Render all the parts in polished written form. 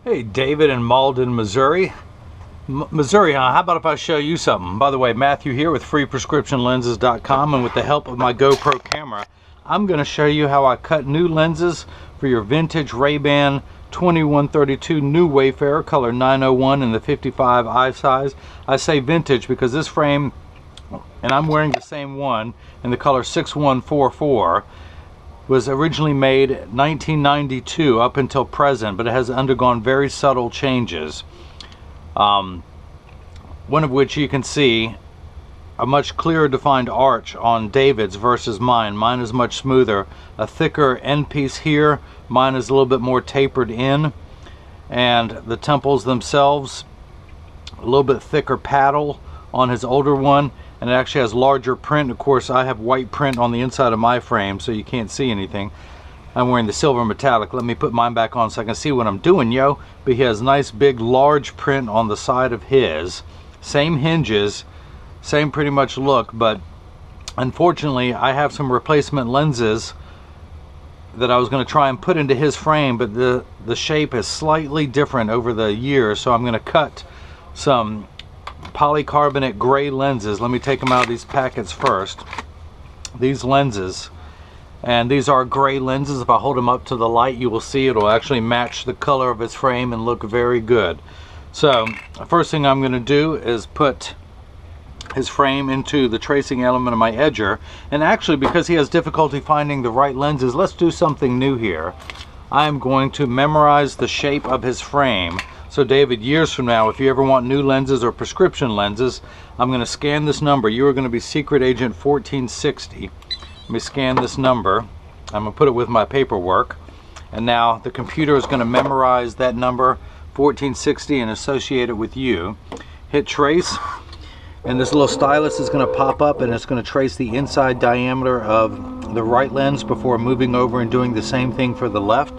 Hey, David in Malden, Missouri. Missouri, huh? How about if I show you something? By the way, Matthew here with freeprescriptionlenses.com, and with the help of my GoPro camera, I'm going to show you how I cut new lenses for your vintage RayBan 2132 New Wayfarer, color 901 in the 55 eye size. I say vintage because this frame, and I'm wearing the same one in the color 6144, was originally made 1992 up until present, but it has undergone very subtle changes. One of which you can see a much clearer defined arch on David's versus mine. Mine is much smoother, a thicker end piece here. Mine is a little bit more tapered in, and the temples themselves a little bit thicker paddle on his older one, and it actually has larger print. Of course, I have white print on the inside of my frame, so you can't see anything. I'm wearing the silver metallic. Let me put mine back on so I can see what I'm doing, yo. But he has nice big large print on the side of his. Same hinges, same pretty much look, but unfortunately I have some replacement lenses that I was going to try and put into his frame, but the shape is slightly different over the years, so I'm going to cut some polycarbonate gray lenses. Let me take them out of these packets first. These lenses, and these are gray lenses. If I hold them up to the light, you will see it'll actually match the color of his frame and look very good. So the first thing I'm going to do is put his frame into the tracing element of my edger, and actually, because he has difficulty finding the right lenses, let's do something new here. I am going to memorize the shape of his frame. So David, years from now, if you ever want new lenses or prescription lenses, I'm going to scan this number. You are going to be Secret Agent 1460. Let me scan this number. I'm going to put it with my paperwork. And now the computer is going to memorize that number, 1460, and associate it with you. Hit trace, and this little stylus is going to pop up, and it's going to trace the inside diameter of the right lens before moving over and doing the same thing for the left.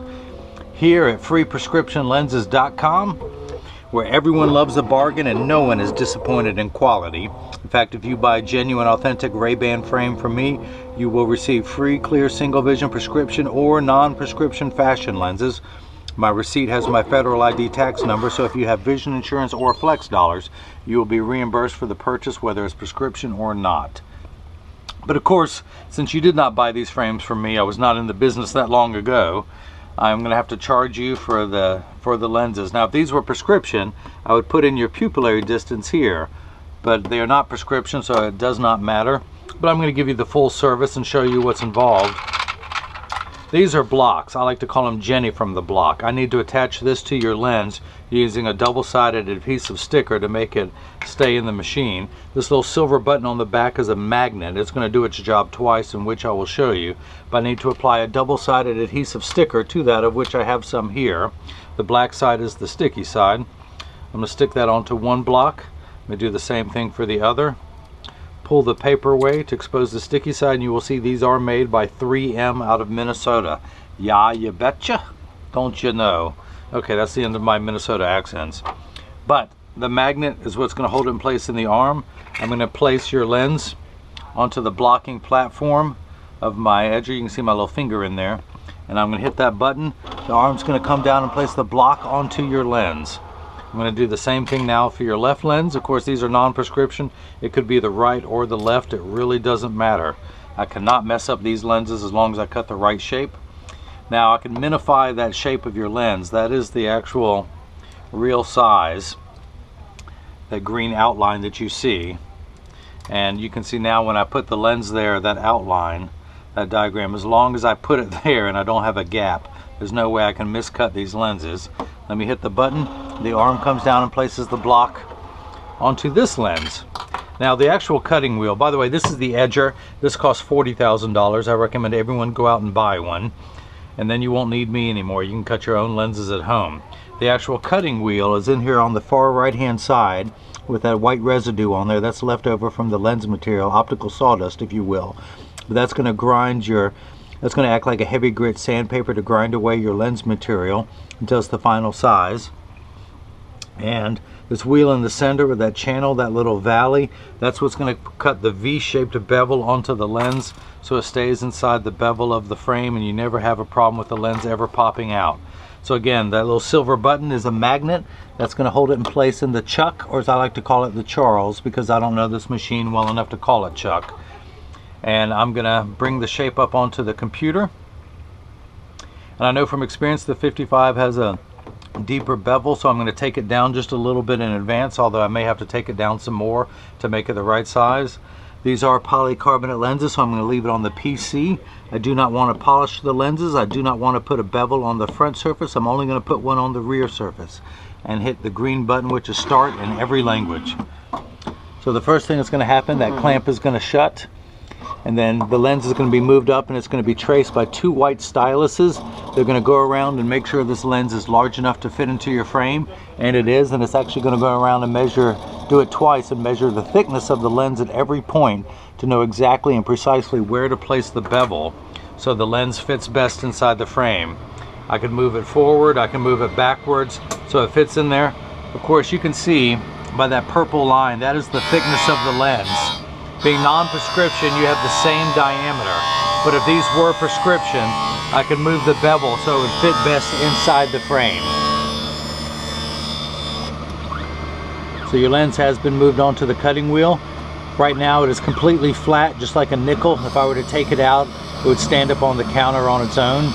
Here at freeprescriptionlenses.com, where everyone loves a bargain and no one is disappointed in quality. In fact, if you buy a genuine, authentic RayBan frame from me, you will receive free clear single vision prescription or non-prescription fashion lenses. My receipt has my federal ID tax number, so if you have vision insurance or flex dollars, you will be reimbursed for the purchase, whether it's prescription or not. But of course, since you did not buy these frames from me, I was not in the business that long ago, I'm going to have to charge you for the lenses. Now, if these were prescription, I would put in your pupillary distance here, but they are not prescription, so it does not matter. But I'm going to give you the full service and show you what's involved. These are blocks. I like to call them Jenny from the block. I need to attach this to your lens using a double-sided adhesive sticker to make it stay in the machine. This little silver button on the back is a magnet. It's going to do its job twice, in which I will show you. But I need to apply a double-sided adhesive sticker to that, of which I have some here. The black side is the sticky side. I'm going to stick that onto one block. I'm going to do the same thing for the other. Pull the paper away to expose the sticky side, and you will see these are made by 3M out of Minnesota. Yeah, you betcha. Don't you know? Okay, that's the end of my Minnesota accents. But the magnet is what's going to hold it in place in the arm. I'm going to place your lens onto the blocking platform of my edger. You can see my little finger in there. And I'm going to hit that button. The arm's going to come down and place the block onto your lens. I'm going to do the same thing now for your left lens. Of course, these are non-prescription. It could be the right or the left. It really doesn't matter. I cannot mess up these lenses as long as I cut the right shape. Now, I can minify that shape of your lens. That is the actual real size, that green outline that you see. And you can see now when I put the lens there, that outline, that diagram, as long as I put it there and I don't have a gap, there's no way I can miscut these lenses. Let me hit the button. The arm comes down and places the block onto this lens. Now, the actual cutting wheel, by the way, this is the edger. This costs $40,000. I recommend everyone go out and buy one, and then you won't need me anymore. You can cut your own lenses at home. The actual cutting wheel is in here on the far right hand side with that white residue on there. That's left over from the lens material, optical sawdust, if you will. But that's going to grind your, that's going to act like a heavy grit sandpaper to grind away your lens material until it's the final size. And this wheel in the center with that channel, that little valley, that's what's going to cut the V-shaped bevel onto the lens so it stays inside the bevel of the frame and you never have a problem with the lens ever popping out. So again, that little silver button is a magnet that's going to hold it in place in the chuck, or as I like to call it, the Charles, because I don't know this machine well enough to call it chuck. And I'm going to bring the shape up onto the computer. And I know from experience the 55 has a deeper bevel, so I'm going to take it down just a little bit in advance, although I may have to take it down some more to make it the right size. These are polycarbonate lenses, so I'm going to leave it on the PC. I do not want to polish the lenses. I do not want to put a bevel on the front surface. I'm only going to put one on the rear surface, and hit the green button, which is start, in every language. So the first thing that's going to happen, that clamp is going to shut, and then the lens is going to be moved up, and it's going to be traced by two white styluses. They're going to go around and make sure this lens is large enough to fit into your frame, and it is. And it's actually going to go around and measure, do it twice, and measure the thickness of the lens at every point to know exactly and precisely where to place the bevel so the lens fits best inside the frame. I can move it forward, I can move it backwards so it fits in there. Of course, you can see by that purple line, that is the thickness of the lens. Being non-prescription, you have the same diameter. But if these were prescription, I could move the bevel so it would fit best inside the frame. So your lens has been moved onto the cutting wheel. Right now it is completely flat, just like a nickel. If I were to take it out, it would stand up on the counter on its own.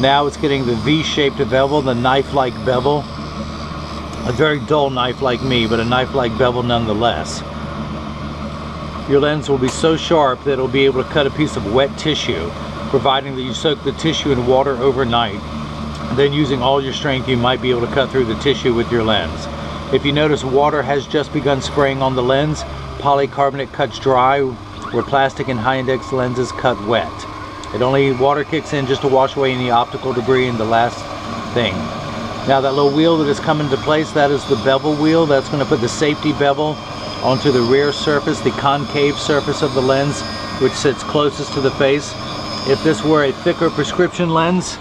Now it's getting the V-shaped bevel, the knife-like bevel. A very dull knife like me, but a knife-like bevel nonetheless. Your lens will be so sharp that it'll be able to cut a piece of wet tissue, providing that you soak the tissue in water overnight. Then using all your strength, you might be able to cut through the tissue with your lens. If you notice, water has just begun spraying on the lens. Polycarbonate cuts dry, where plastic and high-index lenses cut wet. Water kicks in just to wash away any optical debris and the last thing. Now that little wheel that is coming into place, that is the bevel wheel. That's going to put the safety bevel onto the rear surface, the concave surface of the lens, which sits closest to the face. If this were a thicker prescription lens,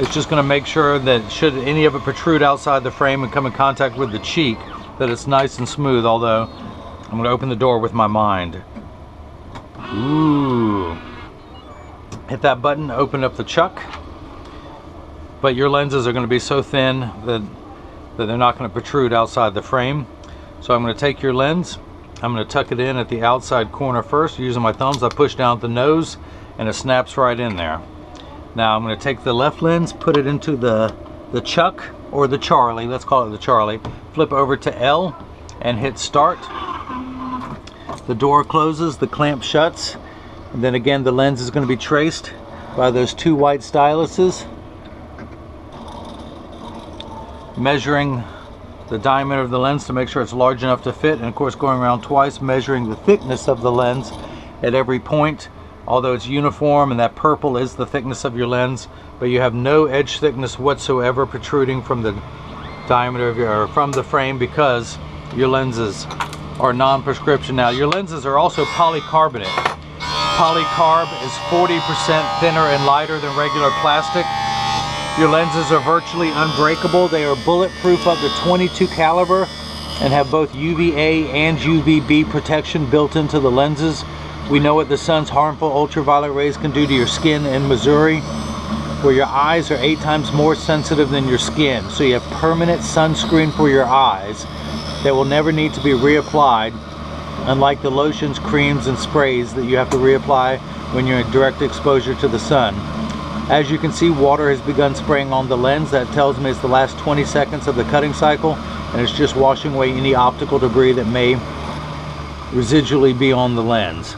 it's just going to make sure that should any of it protrude outside the frame and come in contact with the cheek, that it's nice and smooth, although I'm going to open the door with my mind. Ooh. Hit that button, open up the chuck. But your lenses are going to be so thin that they're not going to protrude outside the frame. So I'm going to take your lens, I'm going to tuck it in at the outside corner first. Using my thumbs, I push down at the nose and it snaps right in there. Now I'm going to take the left lens, put it into the chuck, or the Charlie, let's call it the Charlie. Flip over to L and hit start. The door closes, the clamp shuts, and then again the lens is going to be traced by those two white styluses, measuring the diameter of the lens to make sure it's large enough to fit, and of course going around twice, measuring the thickness of the lens at every point. Although it's uniform and that purple is the thickness of your lens, but you have no edge thickness whatsoever protruding from the diameter of your, or from the frame, because your lenses are non-prescription. Now your lenses are also polycarbonate. Polycarb is 40% thinner and lighter than regular plastic. Your lenses are virtually unbreakable. They are bulletproof up to .22 caliber and have both UVA and UVB protection built into the lenses. We know what the sun's harmful ultraviolet rays can do to your skin in Missouri, where your eyes are 8 times more sensitive than your skin. So you have permanent sunscreen for your eyes that will never need to be reapplied, unlike the lotions, creams, and sprays that you have to reapply when you're in direct exposure to the sun. As you can see, water has begun spraying on the lens. That tells me it's the last 20 seconds of the cutting cycle, and it's just washing away any optical debris that may residually be on the lens.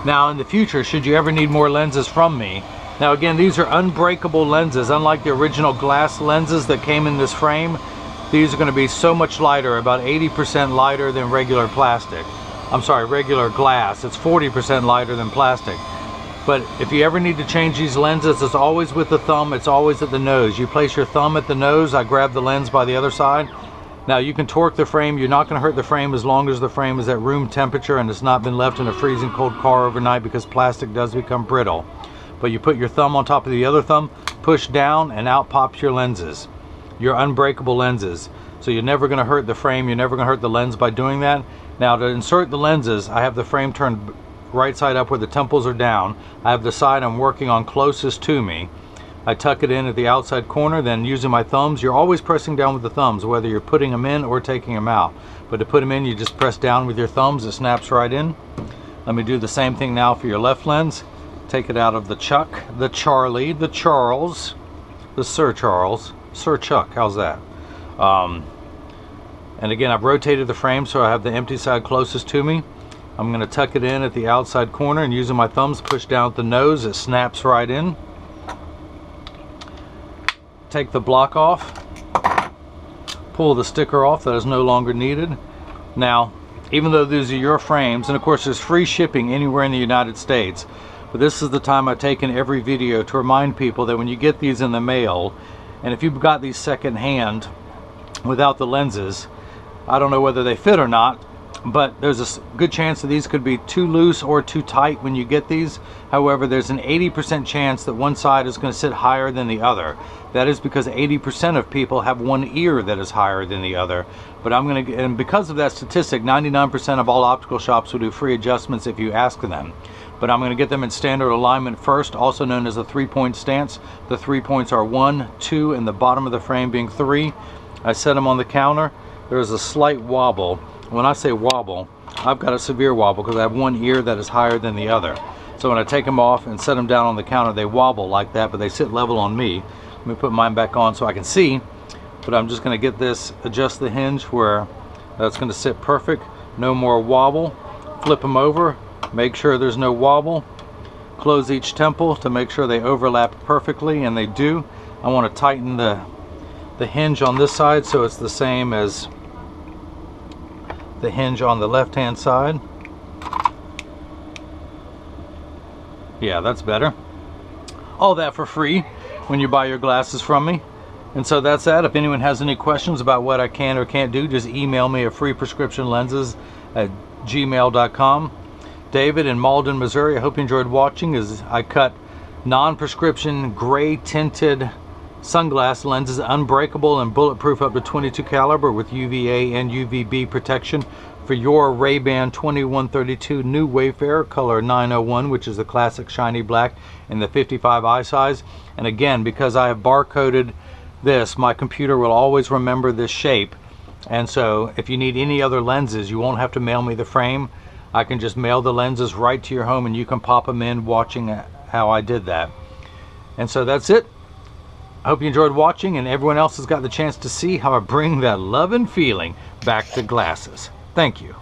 Now in the future, should you ever need more lenses from me, now again, these are unbreakable lenses. Unlike the original glass lenses that came in this frame, these are going to be so much lighter, about 80% lighter than regular plastic. I'm sorry, regular glass. It's 40% lighter than plastic. But if you ever need to change these lenses, it's always with the thumb, it's always at the nose. You place your thumb at the nose, I grab the lens by the other side. Now you can torque the frame, you're not going to hurt the frame as long as the frame is at room temperature and it's not been left in a freezing cold car overnight, because plastic does become brittle. But you put your thumb on top of the other thumb, push down, and out pops your lenses. Your unbreakable lenses. So you're never going to hurt the frame, you're never going to hurt the lens by doing that. Now to insert the lenses, I have the frame turned right side up where the temples are down. I have the side I'm working on closest to me. I tuck it in at the outside corner, then using my thumbs, you're always pressing down with the thumbs, whether you're putting them in or taking them out. But to put them in, you just press down with your thumbs, it snaps right in. Let me do the same thing now for your left lens. Take it out of the Chuck, the Charlie, the Charles, the Sir Charles, Sir Chuck, how's that? And again, I've rotated the frame so I have the empty side closest to me. I'm going to tuck it in at the outside corner and using my thumbs push down at the nose, it snaps right in. Take the block off, pull the sticker off that is no longer needed. Now, even though these are your frames, and of course there's free shipping anywhere in the United States, but this is the time I take in every video to remind people that when you get these in the mail, and if you've got these second hand without the lenses, I don't know whether they fit or not, but there's a good chance that these could be too loose or too tight when you get these. However, there's an 80% chance that one side is going to sit higher than the other. That is because 80% of people have one ear that is higher than the other. But and because of that statistic, 99% of all optical shops will do free adjustments if you ask them. But I'm going to get them in standard alignment first, also known as a 3-point stance. The 3 points are 1, 2, and the bottom of the frame being 3. I set them on the counter. There is a slight wobble. When I say wobble, I've got a severe wobble because I have one ear that is higher than the other. So when I take them off and set them down on the counter, they wobble like that, but they sit level on me. Let me put mine back on so I can see. But I'm just going to get this, adjust the hinge where that's going to sit perfect. No more wobble. Flip them over. Make sure there's no wobble. Close each temple to make sure they overlap perfectly, and they do. I want to tighten the hinge on this side so it's the same as the hinge on the left hand side. Yeah, that's better. All that for free when you buy your glasses from me. And so that's that. If anyone has any questions about what I can or can't do, just email me at freeprescriptionlenses@gmail.com. David in Malden, Missouri. I hope you enjoyed watching as I cut non-prescription gray tinted sunglass lenses, unbreakable and bulletproof up to 22 caliber with UVA and UVB protection for your RayBan 2132 New Wayfarer color 901, which is the classic shiny black in the 55 eye size. And again, because I have barcoded this, my computer will always remember this shape. And so if you need any other lenses, you won't have to mail me the frame. I can just mail the lenses right to your home and you can pop them in watching how I did that. And so that's it. I hope you enjoyed watching and everyone else has got the chance to see how I bring that love and feeling back to glasses. Thank you.